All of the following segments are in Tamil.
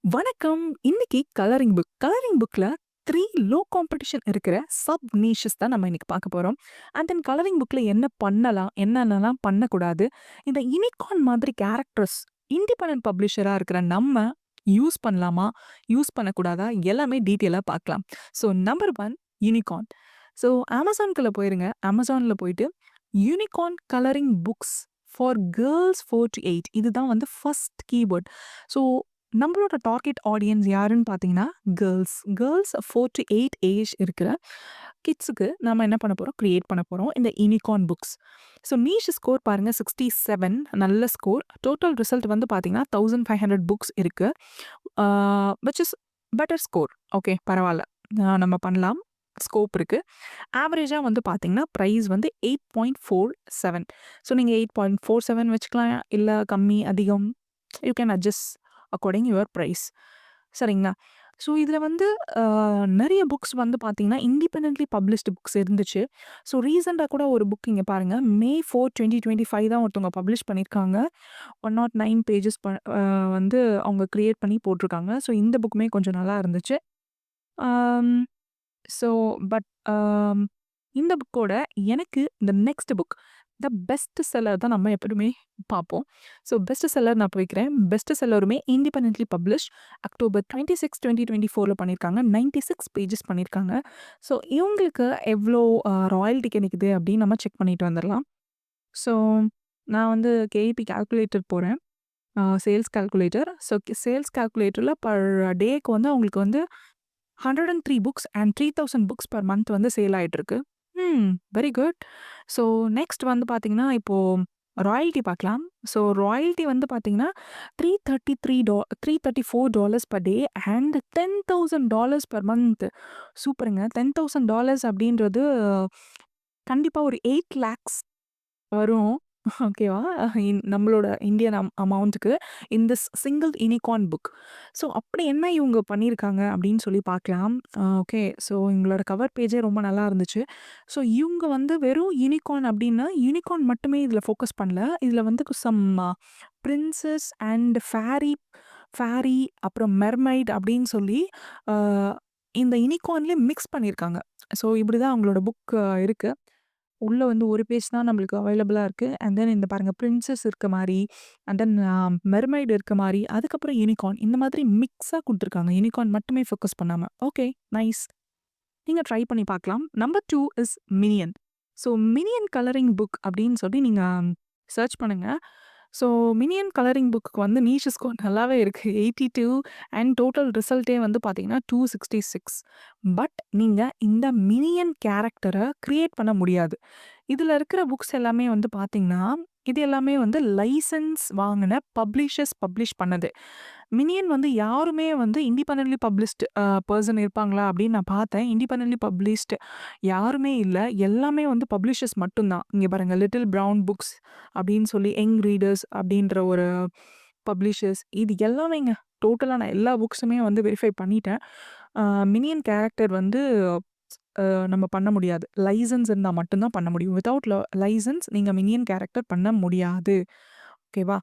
வணக்கம். இன்னைக்கு கலரிங் புக். கலரிங் புக்ல 3 லோ காம்படிஷன் இருக்கிற சப் நீஷஸ் தான் நம்ம இன்னைக்கு பார்க்க போறோம். அண்ட் தென் கலரிங் புக்ல என்ன பண்ணலாம்? என்னென்னலாம் பண்ணக்கூடாது? இந்த யூனிகார்ன் மாதிரி கேரக்டர்ஸ் இண்டிபெண்டன்ட் பப்ளிஷரா இருக்கிற நம்ம யூஸ் பண்ணலாமா? யூஸ் பண்ணக்கூடாதா? எல்லாமே டீட்டெயிலா பார்க்கலாம். So number 1 unicorn. ஸோ Amazonக்குள்ள போயிருங்க. Amazonல போயிட்டு unicorn colouring books for girls 4 to 8 இதுதான் வந்து ஃபர்ஸ்ட் கீவேர்ட். ஸோ நம்மளோட டார்கெட் ஆடியன்ஸ் யாருன்னு பார்த்தீங்கன்னா, கேர்ல்ஸ். கேர்ல்ஸ் 4 to 8 ஏஜ் இருக்கிற கிட்ஸுக்கு நம்ம என்ன பண்ண போறோம்? கிரியேட் பண்ண போறோம். இந்த unicorn books. So niche score பாருங்க 67 நல்ல ஸ்கோர். டோட்டல் ரிசல்ட் வந்து பார்த்தீங்கன்னா, 1500 புக்ஸ் இருக்கு. Which is better score. Okay பரவால்ல. நம்ம பண்ணலாம். ஸ்கோப் இருக்கு. ஆவரேஜா வந்து பார்த்தீங்கன்னா, பிரைஸ் வந்து 8.47. ஸோ நீங்க 8.47 வச்சுக்கலாம். இல்ல கம்மி, அதிகம் you can adjust according your price. சரிங்களா? ஸோ இதில வந்து நெறைய புக்ஸ் வந்து பார்த்தீங்கன்னா, இண்டிபெண்டன்ட்லி பப்ளிஷ்டு புக்ஸ் இருந்துச்சு. ஸோ ரீசென்ட்டா கூட ஒரு புக் இங்க பாருங்க. May 4, 2025 தான் ஒருத்தவங்க பப்ளிஷ் பண்ணியிருக்காங்க. 109 பேஜஸ் வந்து அவங்க கிரியேட் பண்ணி போட்டிருக்காங்க. ஸோ இந்த புக்குமே கொஞ்சம் நல்லா இருந்துச்சு. ஆம். ஸோ பட் இந்த புக்கோட எனக்கு இந்த next book the best seller தான் நம்ம எப்பவுமே பார்ப்போம். ஸோ பெஸ்ட் செல்லர் நான் போய்க்கிறேன். பெஸ்ட் செல்லருமே இண்டிபெண்டன்ட்லி பப்ளிஷ் அக்டோபர் 26, 2024 பண்ணியிருக்காங்க. 96 பேஜஸ் பண்ணியிருக்காங்க. ஸோ இவங்களுக்கு எவ்வளோ ராயல்ட்டி கிடைக்குது அப்படின்னு நம்ம செக் பண்ணிட்டு வந்துடலாம். ஸோ நான் வந்து கேஇபி கால்குலேட்டர் போகிறேன். Sales calculator. ஸோ சேல்ஸ் கால்குலேட்டரில் பர் டேக்கு வந்து அவங்களுக்கு வந்து 103 books and 3000 books per month வந்து சேல் ஆயிட்டிருக்கு. Very good. ஸோ நெக்ஸ்ட் வந்து பார்த்தீங்கன்னா, இப்போ ராயல்ட்டி பார்க்கலாம். ஸோ ராயல்ட்டி வந்து பார்த்தீங்கன்னா, $334 per day and $10,000 per month. சூப்பருங்க. $10,000 அப்படின்றது கண்டிப்பா ஒரு 8 லேக்ஸ் வரும். ஓகேவா? நம்மளோட இந்தியன் அமௌண்ட்டுக்கு இந்த சிங்கிள் யூனிகார்ன் புக். ஸோ அப்படி என்ன இவங்க பண்ணியிருக்காங்க அப்படின்னு சொல்லி பார்க்கலாம். ஓகே. ஸோ இவங்களோட கவர் பேஜே ரொம்ப நல்லா இருந்துச்சு. ஸோ இவங்க வந்து வெறும் யூனிகார்ன் அப்படின்னா, யூனிகார்ன் மட்டுமே இதில ஃபோக்கஸ் பண்ணல. இதில வந்து சம் பிரின்சஸ் அண்ட் ஃபேரி அப்புறம் மெர்மைட் அப்படின்னு சொல்லி அ இந்த யூனிகார்ன்லேயே மிக்ஸ் பண்ணியிருக்காங்க. ஸோ இப்படி தான் அவங்களோட புக் இருக்கு. உள்ள வந்து ஒரு பேஜ் தான் நம்மளுக்கு அவைலபிளா இருக்கு. அண்ட் தென் இந்த பாருங்க பிரின்சஸ் இருக்க மாரி, அண்ட் தென் மெர்மைட் இருக்க மாரி, அதுக்கப்புறம் யூனிகார்ன் இந்த மாதிரி மிக்ஸா குடுத்துருக்காங்க. யூனிகார்ன் மட்டுமே ஃபோக்கஸ் பண்ணாம. Okay, nice. நீங்க ட்ரை பண்ணி பார்க்கலாம். Number 2 is minion. So minion colouring book அப்படின்னு சொல்லி நீங்க சர்ச் பண்ணுங்க. ஸோ மினியன் கலரிங் புக்குக்கு வந்து நீஷ் ஸ்கோர் நல்லாவே இருக்கு. 82 அண்ட் டோட்டல் ரிசல்ட்டே வந்து பார்த்தீங்கன்னா 266. பட் நீங்க இந்த மினியன் கேரக்டர கிரியேட் பண்ண முடியாது. இதுல இருக்கிற புக்ஸ் எல்லாமே வந்து பார்த்தீங்கன்னா, இது எல்லாமே வந்து லைசென்ஸ் வாங்குன பப்ளிஷர்ஸ் பப்ளிஷ் பண்ணது. மினியன் வந்து யாருமே வந்து இண்டிபெண்டன்ட்லி பப்ளிஷ்டு பெர்சன் இருப்பாங்களா அப்படின்னு நான் பார்த்தேன். இண்டிபெண்டன்ட்லி பப்ளிஷ்டு யாருமே இல்ல. எல்லாமே வந்து பப்ளிஷர்ஸ் மட்டும் தான். இங்க பாருங்க லிட்டில் பிரவுன் புக்ஸ் அப்படின்னு சொல்லி யங் ரீடர்ஸ் அப்படின்ற ஒரு பப்ளிஷர்ஸ் இது எல்லாமேங்க. டோட்டலா நான் எல்லா புக்ஸுமே வந்து வெரிஃபை பண்ணிட்டேன். மினியன் கேரக்டர் வந்து நம்ம பண்ண முடியாது. லைசென்ஸ் இருந்தா மட்டும் தான் பண்ண முடியும். வித்தவுட் லைசென்ஸ் நீங்க மினியன் கேரக்டர் பண்ண முடியாது. ஓகேவா?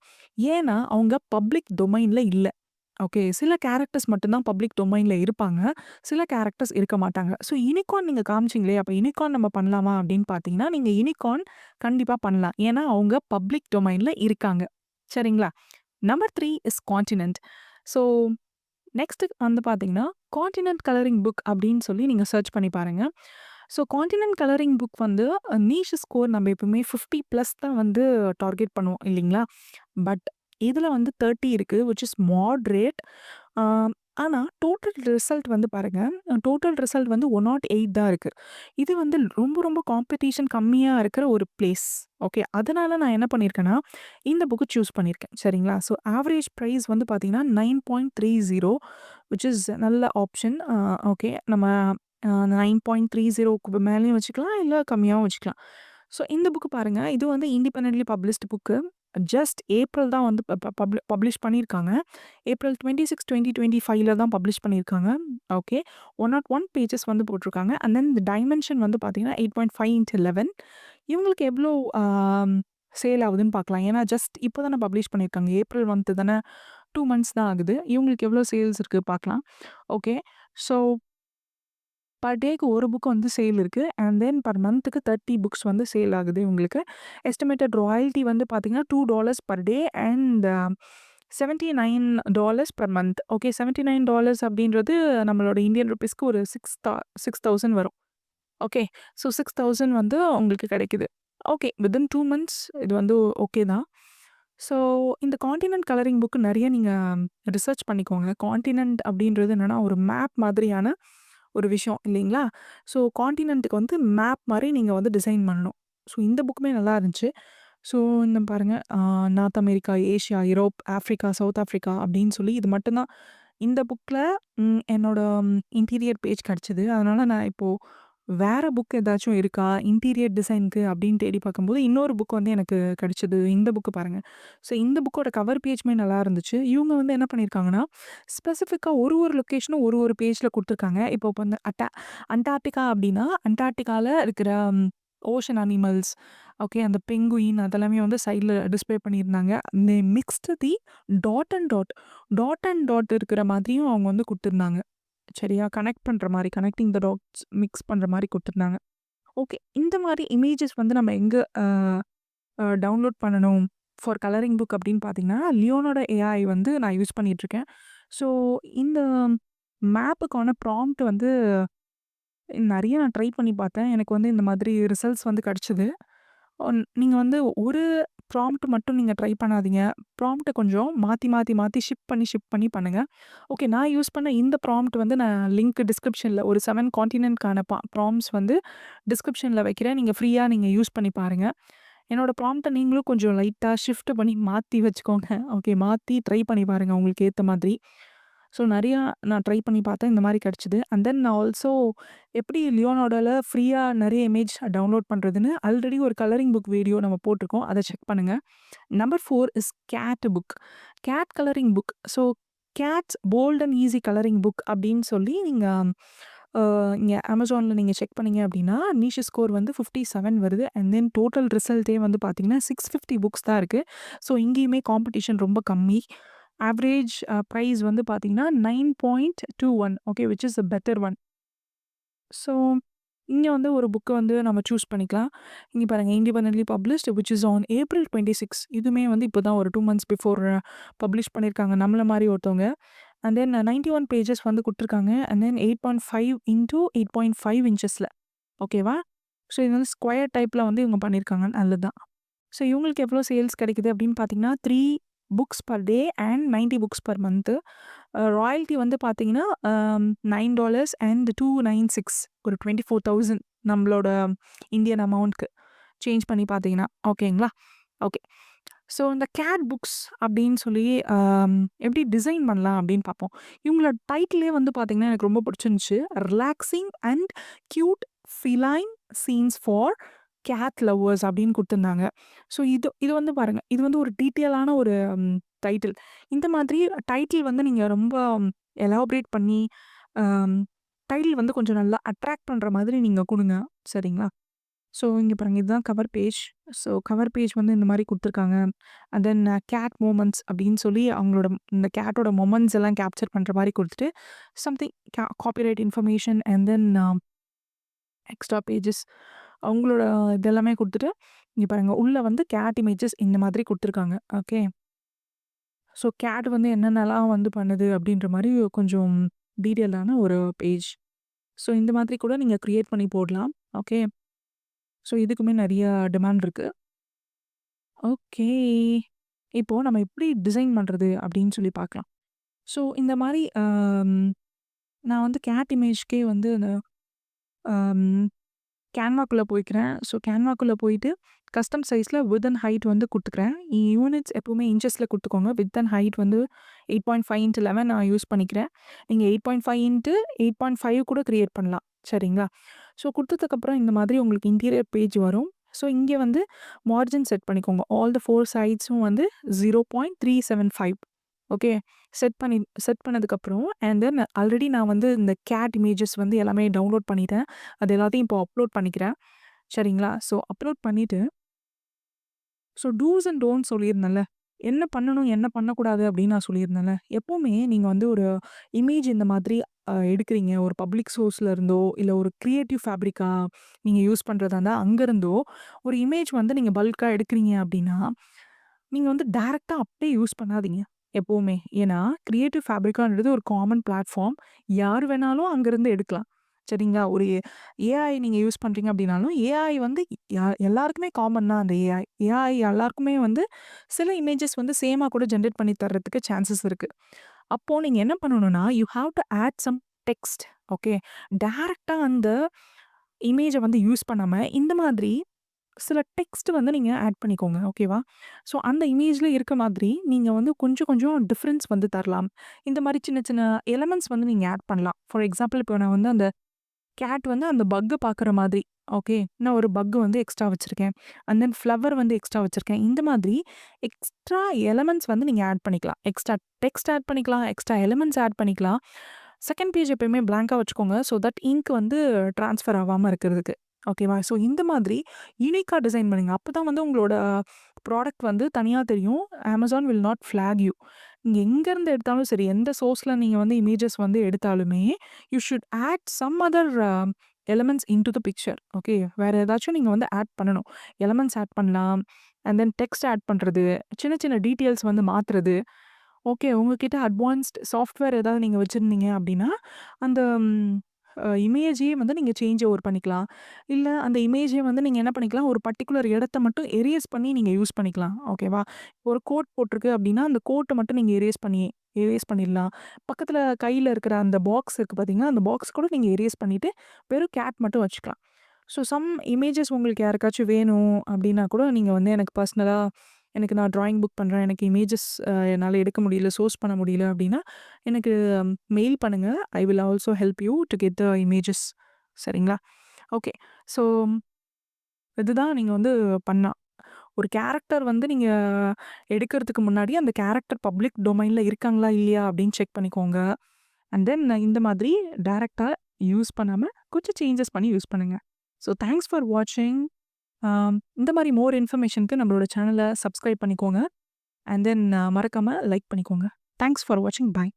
ஏன்னா, அவங்க பப்ளிக் டொமைன்ல இல்ல. ஓகே. சில கேரக்டர்ஸ் மட்டும் தான் பப்ளிக் டொமைன்ல இருப்பாங்க. சில கேரக்டர்ஸ் இருக்க மாட்டாங்க. ஸோ யூனிகார்ன் நீங்க காமிச்சீங்களே, அப்ப யூனிகார்ன் நம்ம பண்ணலாமா அப்படின்னு பார்த்தீங்கன்னா, நீங்க யூனிகார்ன் கண்டிப்பா பண்ணலாம். ஏன்னா, அவங்க பப்ளிக் டொமைன்ல இருக்காங்க. சரிங்களா? Number 3 is continent. So next வந்து பார்த்தீங்கன்னா, கான்டினென்ட் கலரிங் புக் அப்படின்னு சொல்லி நீங்க சர்ச் பண்ணி பாருங்க. ஸோ கான்டினென்ட் கலரிங் புக் வந்து நீஷ் ஸ்கோர் நம்ம எப்பவுமே 50 பிளஸ் தான் வந்து டார்கெட் பண்ணுவோம் இல்லைங்களா? பட் இதில வந்து 30 இருக்கு விச் இஸ் மாடரேட். ஆ ஆனா டோட்டல் ரிசல்ட் வந்து பாருங்க, டோட்டல் ரிசல்ட் வந்து 108 தான் இருக்கு. இது வந்து ரொம்ப ரொம்ப காம்படிஷன் கம்மியா இருக்கிற ஒரு பிளேஸ். ஓகே. அதனால நான் என்ன பண்ணியிருக்கேன்னா, இந்த புக்க சூஸ் பண்ணியிருக்கேன். சரிங்களா? ஸோ ஆவரேஜ் பிரைஸ் வந்து பார்த்தீங்கன்னா, 9.30 விச் இஸ் நல்ல ஆப்ஷன். ஓகே. நம்ம 9.30க்கு மேலயும் வச்சுக்கலாம், இல்ல கம்மியாவும் வச்சுக்கலாம். ஸோ இந்த புக் பாருங்க. இது வந்து independently published book. Just April தான் வந்து பப்ளிஷ் பண்ணியிருக்காங்க. ஏப்ரல் 26, 2025ல தான் பப்ளிஷ் பண்ணியிருக்காங்க. ஓகே. 101 பேஜஸ் வந்து போட்டிருக்காங்க. அண்ட் தென் இந்த டைமென்ஷன் வந்து பார்த்தீங்கன்னா 8.5x11. இவங்களுக்கு எவ்வளோ சேல் ஆகுதுன்னு பார்க்கலாம். ஏன்னா ஜஸ்ட் இப்போ தானே பப்ளிஷ் பண்ணியிருக்காங்க. ஏப்ரல் மந்த் தானே 2 மந்த்ஸ் தான் ஆகுது. இவங்களுக்கு எவ்வளோ சேல்ஸ் இருக்கு பார்க்கலாம். ஓகே. ஸோ பர் டேக்கு ஒரு புக் வந்து சேல் இருக்கு. அண்ட் தென் பர் மந்த்துக்கு 30 புக்ஸ் வந்து சேல் ஆகுது இவங்களுக்கு. எஸ்டிமேட்டட் ராயல்டி வந்து பார்த்தீங்கன்னா $2 per day and $79 per month. Okay. $79 அப்படின்றது நம்மளோட இந்தியன் ரூப்பீஸ்க்கு ஒரு 6,000 வரும். ஓகே. ஸோ 6,000 வந்து உங்களுக்கு கிடைக்குது. ஓகே. வித்தின் 2 மந்த்ஸ் இது வந்து ஓகே தான். ஸோ இந்த கான்டினென்ட் கலரிங் புக் நெறைய நீங்க ரிசர்ச் பண்ணிக்கோங்க. கான்டினென்ட் அப்படின்றது என்னன்னா, ஒரு மேப் மாதிரியான ஒரு விஷயம் இல்லைங்களா? ஸோ கான்டினென்ட்‌க்கு வந்து மேப் மாரி நீங்க வந்து டிசைன் பண்ணணும். ஸோ இந்த புக்குமே நல்லா இருந்துச்சு. ஸோ இந்த பாருங்க north America, Asia, Europe, Africa, south Africa அப்படின்னு சொல்லி இது மட்டும் தான் இந்த புக்ல என்னோட இன்டீரியர் பேஜ் கிடைச்சது. அதனால நான் இப்போ வேற புக் ஏதாச்சும் இருக்கா? இன்டீரியர் டிசைனுக்கு அப்படின்னு தேடி பார்க்கும்போது, இன்னொரு புக் வந்து எனக்கு கிடைச்சது. இந்த புக் பாருங்க. ஸோ இந்த புக்கோட கவர் பேஜுமே நல்லா இருந்துச்சு. இவங்க வந்து என்ன பண்ணியிருக்காங்கன்னா, ஸ்பெசிஃபிக்கா ஒரு ஒரு லொக்கேஷனும் ஒரு ஒரு பேஜ்ல குடுத்துருக்காங்க. இப்போ வந்து அண்டார்டிகா அப்படின்னா, அண்டார்டிகால இருக்கிற ஓஷன் அனிமல்ஸ், ஓகே அந்த பெங்குயின் அதெல்லாமே வந்து சைட்ல டிஸ்ப்ளே பண்ணியிருந்தாங்க. They mixed the dot and dot, dot and dot இருக்கிற மாதிரியும் அவங்க வந்து குடுத்துருந்தாங்க. சரியா? கனெக்ட் பண்ற மாரி, கனெக்டிங் த டாட்ஸ் மிக்ஸ் பண்ற மாரி குடுத்துருந்தாங்க. ஓகே. இந்த மாரி இமேஜஸ் வந்து நம்ம எங்க டவுன்லோட் பண்ணணும் ஃபார் கலரிங் புக் அப்படின்னு பார்த்தீங்கன்னா, லியோனோட ஏஐ வந்து நான் யூஸ் பண்ணிட்டுருக்கேன். ஸோ இந்த மேப்புக்கான ப்ராம்ப்ட் வந்து நெறைய நான் ட்ரை பண்ணி பார்த்தேன். எனக்கு வந்து இந்த மாதிரி ரிசல்ட்ஸ் வந்து கிடைச்சது. நீங்க வந்து ஒரு ப்ராம்ப்ட் மட்டும் நீங்க ட்ரை பண்ணாதீங்க. ப்ராம்ப்ட்ட கொஞ்சம் மாத்தி, மாத்தி, மாத்தி ஷிஃப்ட் பண்ணி பண்ணுங்க. ஓகே. நான் யூஸ் பண்ண இந்த ப்ராம்ப்ட் வந்து நான் லிங்க் டிஸ்கிரிப்ஷன்ல ஒரு 7 கான்டினென்ட்‌க்கான ப்ராம்ப்ட்ஸ் வந்து டிஸ்கிரிப்ஷன்ல வைக்கிறேன். நீங்க ஃப்ரீயா நீங்க யூஸ் பண்ணி பாருங்க. என்னோட ப்ராம்ப்ட்ட நீங்களும் கொஞ்சம் லைட்டா ஷிஃப்ட் பண்ணி மாத்தி வச்சுக்கோங்க. ஓகே. மாத்தி ட்ரை பண்ணி பாருங்க உங்களுக்கு ஏத்த மாதிரி. ஸோ நெறையா நான் ட்ரை பண்ணி பார்த்தேன். இந்த மாரி கிடைச்சது. அண்ட் தென் நான் ஆல்சோ எப்படி லியோனார்டோல ஃப்ரீயா நெறைய இமேஜ் டவுன்லோட் பண்றதுன்னு ஆல்ரெடி ஒரு கலரிங் புக் வீடியோ நம்ம போட்டிருக்கோம். அத செக் பண்ணுங்க. Number 4 is cat book. Cat colouring book. So cats bold and easy colouring book அப்படின்னு சொல்லி நீங்க இங்க Amazonல நீங்க செக் பண்ணீங்க அப்படின்னா, நீஷ் ஸ்கோர் வந்து 57 வருது. அண்ட் தென் டோட்டல் ரிசல்ட்டே வந்து பார்த்தீங்கன்னா, 650 புக்ஸ் தான் இருக்கு. ஸோ இங்கேயுமே காம்படிஷன் ரொம்ப கம்மி. ஆவரேஜ் பிரைஸ் வந்து பார்த்தீங்கன்னா, 9.21 okay which is a better one. So இங்க வந்து ஒரு புக்க வந்து நம்ம சூஸ் பண்ணிக்கலாம். இங்க பாருங்க independently published which is on April 26 இதுவுமே வந்து இப்போ தான் ஒரு 2 மந்த்ஸ் பிஃபோர் பப்ளிஷ் பண்ணியிருக்காங்க. நம்மள மாரி ஒருத்தவங்க. அண்ட் தென் 91 பேஜஸ் வந்து குடுத்துருக்காங்க. And then 8.5 into 8.5 இன்ச்சஸ்ல. ஓகேவா? ஸோ இது வந்து ஸ்கொயர் டைப்ல வந்து இவங்க பண்ணியிருக்காங்க. நல்லது தான். ஸோ இவங்களுக்கு எவ்வளோ சேல்ஸ் கிடைக்குது அப்படின்னு பார்த்தீங்கன்னா, 3 books per day and 90 books per month. Royalty வந்து பார்த்தீங்கன்னா, $9 அண்ட் 296 ஒரு 24,000 நம்மளோட இந்தியன் அமௌண்ட்‌க்கு சேஞ்ச் பண்ணி பார்த்தீங்கன்னா, ஓகேங்களா? ஓகே. ஸோ இந்த கேட் புக்ஸ் அப்படின்னு சொல்லி எப்படி டிசைன் பண்ணலாம் அப்படின்னு பார்ப்போம். இவங்களோட டைட்டிலே வந்து பார்த்தீங்கன்னா, எனக்கு ரொம்ப பிடிச்சிருந்துச்சு. Relaxing and cute feline scenes for cat lovers அப்படின்னு குடுத்துருந்தாங்க. ஸோ இது இது வந்து பாருங்க. இது வந்து ஒரு டீட்டெயிலான ஒரு டைட்டில். இந்த மாதிரி டைட்டில் வந்து நீங்க ரொம்ப எலாபரேட் பண்ணி அம் டைட்டில் வந்து கொஞ்சம் நல்லா அட்ராக்ட் பண்ற மாதிரி நீங்க குடுங்க. சரிங்களா? ஸோ இங்க பாருங்க இதுதான் cover page. So cover page வந்து இந்த மாரி குடுத்துருக்காங்க. அண்ட் தென் கேட் மொமெண்ட்ஸ் அப்படின்னு சொல்லி அவங்களோட இந்த கேட்டோட மொமெண்ட்ஸ் எல்லாம் கேப்சர் பண்ற மாரி குடுத்துட்டு, something copyright information and then extra pages அவங்களோட இதெல்லாமே குடுத்துட்டு, இங்க பாருங்க உள்ள வந்து கேட் இமேஜஸ் இந்த மாதிரி குடுத்துருக்காங்க. ஓகே. ஸோ கேட் வந்து என்னென்னலாம் வந்து பண்ணுது அப்படின்ற மாரி கொஞ்சம் டீட்டெயில்டான ஒரு பேஜ். ஸோ இந்த மாதிரி கூட நீங்க கிரியேட் பண்ணி போடலாம். ஓகே. ஸோ இதுக்குமே நெறைய டிமாண்ட் இருக்கு. ஓகே. இப்போ நம்ம எப்படி டிசைன் பண்றது அப்படின்னு சொல்லி பார்க்கலாம். ஸோ இந்த மாரி நான் வந்து கேட் இமேஜ்க்கே வந்து அந்த அம் கேன்வாக்குள்ள போய்க்கிறேன். ஸோ கேன்வாக்குள்ள போயிட்டு கஸ்டம் சைஸ்ல வித் அண்ட் ஹைட் வந்து குடுத்துக்கிறேன். யூனிட்ஸ் எப்பவுமே இன்ச்சஸ்ல குடுத்துக்கோங்க. வித் அண்ட் ஹைட் வந்து 8.5x11 நான் யூஸ் பண்ணிக்கிறேன். நீங்க 8.5x8.5 கூட கிரியேட் பண்ணலாம். சரிங்களா? ஸோ குடுத்ததுக்கப்புறம் இந்த மாதிரி உங்களுக்கு இன்டீரியர் பேஜ் வரும். ஸோ இங்கே வந்து மார்ஜின் செட் பண்ணிக்கோங்க. ஆல் த 4 சைட்ஸும் வந்து 0.375 ஓகே. செட் பண்ணதுக்கப்புறம் அண்ட் தென் ஆல்ரெடி நான் வந்து இந்த கேட் இமேஜஸ் வந்து எல்லாமே டவுன்லோட் பண்ணிட்டேன். அது எல்லாத்தையும் இப்போ அப்லோட் பண்ணிக்கிறேன். சரிங்களா? ஸோ அப்லோட் பண்ணிட்டு ஸோ டூஸ் அண்ட் டோன்ட்ஸ் சொல்லியிருந்தேன்ல. என்ன பண்ணணும், என்ன பண்ணக்கூடாது அப்படின்னு நான் சொல்லியிருந்தேன்ல. எப்பவுமே நீங்க வந்து ஒரு இமேஜ் இந்த மாதிரி எடுக்குறீங்க. ஒரு பப்ளிக் சோர்ஸ்ல இருந்தோ, இல்ல ஒரு கிரியேட்டிவ் ஃபேப்ரிக்கா நீங்க யூஸ் பண்றதா இருந்தா, அங்கருந்தோ ஒரு இமேஜ் வந்து நீங்க பல்க்கா எடுக்குறீங்க அப்படின்னா, நீங்க வந்து டைரக்ட்டா அப்படியே யூஸ் பண்ணாதீங்க. எப்பவுமே. ஏன்னா, கிரியேட்டிவ் ஃபேப்ரிக்கான்றது ஒரு காமன் பிளாட்ஃபார்ம். யார் வேணாலும் அங்கருந்து எடுக்கலாம். சரிங்களா? ஒரு ஏஐ நீங்க யூஸ் பண்றீங்க அப்படின்னாலும், ஏஐ வந்து எல்லாருக்குமே காமன் தான் அந்த ஏஐ. ஏஐ எல்லாருக்குமே வந்து சில இமேஜஸ் வந்து சேமா கூட ஜெனரேட் பண்ணி தர்றதுக்கு சான்சஸ் இருக்கு. அப்போ நீங்க என்ன பண்ணணும்னா, you have to add some text. Okay. டைரக்ட்டா அந்த இமேஜ வந்து யூஸ் பண்ணாம, இந்த மாதிரி சில டெக்ஸ்ட் வந்து நீங்க ஆட் பண்ணிக்கோங்க. ஓகேவா? ஸோ அந்த இமேஜ்ல இருக்க மாதிரி நீங்க வந்து கொஞ்சம் கொஞ்சம் டிஃபரன்ஸ் வந்து தரலாம். இந்த மாரி சின்ன சின்ன எலிமெண்ட்ஸ் வந்து நீங்க ஆட் பண்ணலாம். ஃபார் எக்ஸாம்பிள் இப்போ நான் வந்து அந்த கேட் வந்து அந்த பக்க பார்க்குற மாதிரி. ஓகே. நான் ஒரு பக் வந்து எக்ஸ்ட்ரா வச்சிருக்கேன். அண்ட் தென் ஃப்ளவர் வந்து எக்ஸ்ட்ரா வச்சிருக்கேன். இந்த மாதிரி எக்ஸ்ட்ரா எலிமெண்ட்ஸ் வந்து நீங்க ஆட் பண்ணிக்கலாம். எக்ஸ்ட்ரா டெக்ஸ்ட் ஆட் பண்ணிக்கலாம். எக்ஸ்ட்ரா எலிமெண்ட்ஸ் ஆட் பண்ணிக்கலாம். செகண்ட் பேஜ் எப்பயுமே பிளாங்க்கா வச்சுக்கோங்க. ஸோ தட் இங்க் வந்து ட்ரான்ஸ்ஃபர் ஆவாம இருக்கிறதுக்கு. ஓகேவா? ஸோ இந்த மாதிரி யூனிக்கா டிசைன் பண்ணுங்க. அப்பதான் வந்து உங்களோட ப்ராடக்ட் வந்து தனியா தெரியும். Amazon will not flag you. நீங்க எங்கேருந்து எடுத்தாலும் சரி, எந்த சோர்ஸ்ல நீங்க வந்து இமேஜஸ் வந்து எடுத்தாலுமே, you should add some other elements into the picture. Okay. வேற ஏதாச்சும் நீங்க வந்து ஆட் பண்ணணும். எலிமெண்ட்ஸ் ஆட் பண்ணலாம். அண்ட் தென் டெக்ஸ்ட் ஆட் பண்றது. சின்ன சின்ன டீட்டெயில்ஸ் வந்து மாத்துறது. ஓகே. உங்ககிட்ட அட்வான்ஸ்ட் சாஃப்ட்வேர் ஏதாவது நீங்க வச்சிருந்தீங்க அப்படின்னா, அந்த இமேஜயே வந்து நீங்க சேஞ்ச் ஓவர் பண்ணிக்கலாம். இல்ல அந்த இமேஜே வந்து நீங்க என்ன பண்ணிக்கலாம், ஒரு பர்ட்டிகுலர் இடத்த மட்டும் எரேஸ் பண்ணி நீங்க யூஸ் பண்ணிக்கலாம். ஓகேவா? ஒரு கோட் போட்டிருக்கு அப்படின்னா, அந்த கோட்ட மட்டும் நீங்க எரேஸ் பண்ணிடலாம். பக்கத்துல கையில இருக்கிற அந்த பாக்ஸ் இருக்கு பார்த்தீங்களா, அந்த பாக்ஸ் கூட நீங்க எரேஸ் பண்ணிட்டு, வெறும் கேட் மட்டும் வச்சுக்கலாம். ஸோ சம் இமேஜஸ் உங்களுக்கு யாருக்காச்சும் வேணும் அப்படின்னா கூட, நீங்க வந்து எனக்கு பர்சனலா எனக்கு நான் ட்ராயிங் புக் பண்றேன். எனக்கு இமேஜஸ் என்னால எடுக்க முடியல, சோர்ஸ் பண்ண முடியல அப்படின்னா, எனக்கு மெயில் பண்ணுங்க. I will also help you to get the images. சரிங்களா? ஓகே. ஸோ இதுதான் நீங்க வந்து பண்ணலாம். ஒரு கேரக்டர் வந்து நீங்க எடுக்கிறதுக்கு முன்னாடி, அந்த கேரக்டர் பப்ளிக் டொமைன்ல இருக்காங்களா, இல்லையா அப்படின்னு செக் பண்ணிக்கோங்க. அண்ட் தென் இந்த மாதிரி டைரக்ட்டா யூஸ் பண்ணாம, கொஞ்சம் சேஞ்சஸ் பண்ணி யூஸ் பண்ணுங்க. ஸோ தேங்க்ஸ் ஃபார் வாட்சிங். இந்த மாரி மோர் இன்ஃபர்மேஷனுக்கு நம்மளோட சேனல சப்ஸ்கிரைப் பண்ணிக்கோங்க. அண்ட் தென் மறக்காம லைக் பண்ணிக்கோங்க. தேங்க்ஸ் ஃபார் வாட்சிங். பாய்.